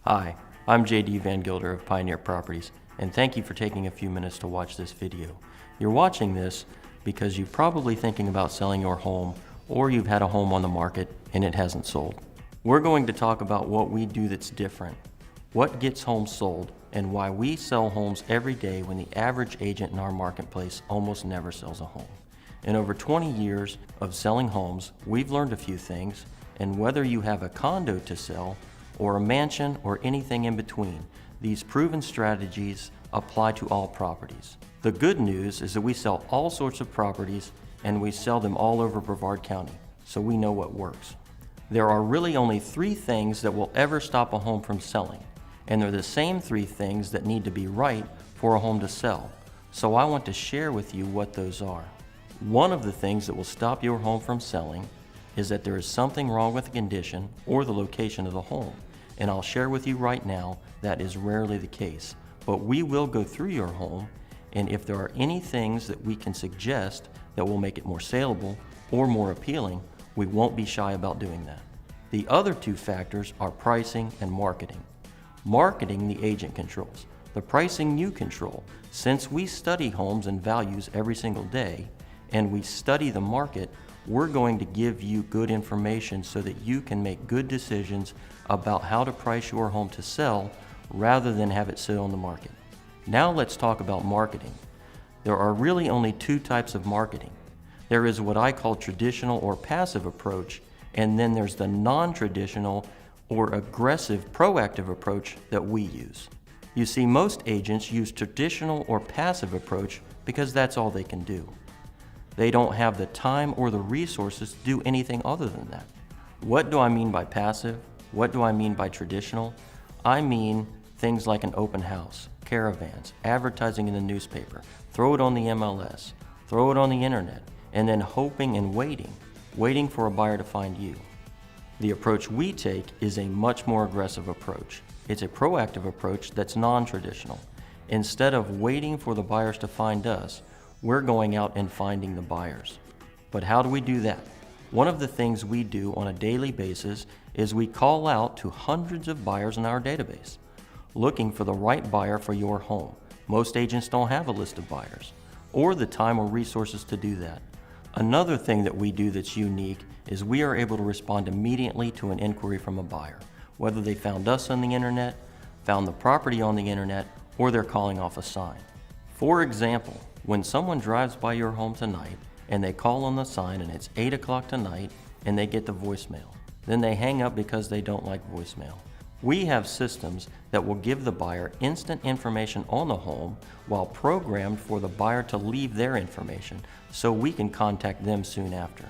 Hi, I'm JD Van Gilder of Pioneer Properties, and thank you for taking a few minutes to watch this video. You're watching this because you're probably thinking about selling your home, or you've had a home on the market and it hasn't sold. We're going to talk about what we do that's different, what gets homes sold, and why we sell homes every day when the average agent in our marketplace almost never sells a home. In over 20 years of selling homes, we've learned a few things, and whether you have a condo to sell, or a mansion, or anything in between, these proven strategies apply to all properties. The good news is that we sell all sorts of properties and we sell them all over Brevard County, so we know what works. There are really only 3 things that will ever stop a home from selling, and they're the same 3 things that need to be right for a home to sell. So I want to share with you what those are. One of the things that will stop your home from selling is that there is something wrong with the condition or the location of the home. And I'll share with you right now that is rarely the case. But we will go through your home, and if there are any things that we can suggest that will make it more saleable or more appealing, we won't be shy about doing that. The other 2 factors are pricing and marketing. Marketing the agent controls. The pricing you control. Since we study homes and values every single day, and we study the market, we're going to give you good information so that you can make good decisions about how to price your home to sell rather than have it sit on the market. Now let's talk about marketing. There are really only 2 types of marketing. There is what I call traditional or passive approach, and then there's the non-traditional or aggressive proactive approach that we use. You see, most agents use traditional or passive approach because that's all they can do. They don't have the time or the resources to do anything other than that. What do I mean by passive? What do I mean by traditional? I mean things like an open house, caravans, advertising in the newspaper, throw it on the MLS, throw it on the internet, and then hoping and waiting for a buyer to find you. The approach we take is a much more aggressive approach. It's a proactive approach that's non-traditional. Instead of waiting for the buyers to find us, we're going out and finding the buyers. But how do we do that? One of the things we do on a daily basis is we call out to hundreds of buyers in our database, looking for the right buyer for your home. Most agents don't have a list of buyers, or the time or resources to do that. Another thing that we do that's unique is we are able to respond immediately to an inquiry from a buyer, whether they found us on the internet, found the property on the internet, or they're calling off a sign. For example, when someone drives by your home tonight and they call on the sign and it's 8 o'clock tonight and they get the voicemail, then they hang up because they don't like voicemail. We have systems that will give the buyer instant information on the home while programmed for the buyer to leave their information so we can contact them soon after.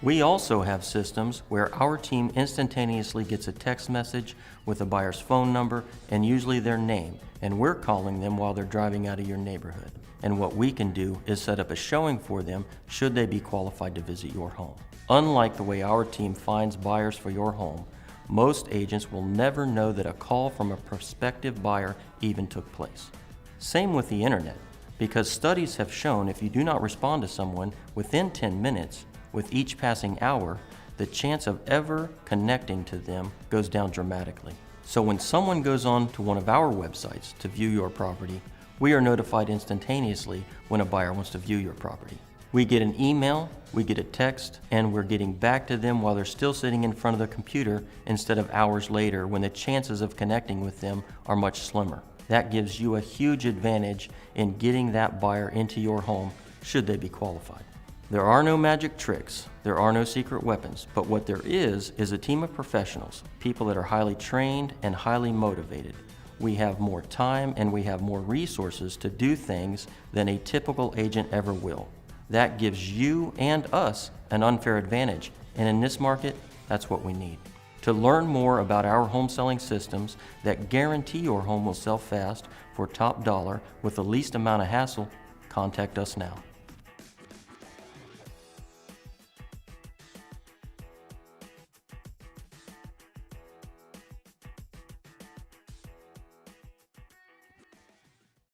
We also have systems where our team instantaneously gets a text message with the buyer's phone number and usually their name, and we're calling them while they're driving out of your neighborhood. And what we can do is set up a showing for them should they be qualified to visit your home. Unlike the way our team finds buyers for your home, most agents will never know that a call from a prospective buyer even took place. Same with the internet, because studies have shown if you do not respond to someone within 10 minutes, with each passing hour, the chance of ever connecting to them goes down dramatically. So when someone goes on to one of our websites to view your property, we are notified instantaneously when a buyer wants to view your property. We get an email, we get a text, and we're getting back to them while they're still sitting in front of the computer instead of hours later when the chances of connecting with them are much slimmer. That gives you a huge advantage in getting that buyer into your home should they be qualified. There are no magic tricks, there are no secret weapons, but what there is a team of professionals, people that are highly trained and highly motivated. We have more time and we have more resources to do things than a typical agent ever will. That gives you and us an unfair advantage, and in this market, that's what we need. To learn more about our home selling systems that guarantee your home will sell fast for top dollar with the least amount of hassle, contact us now.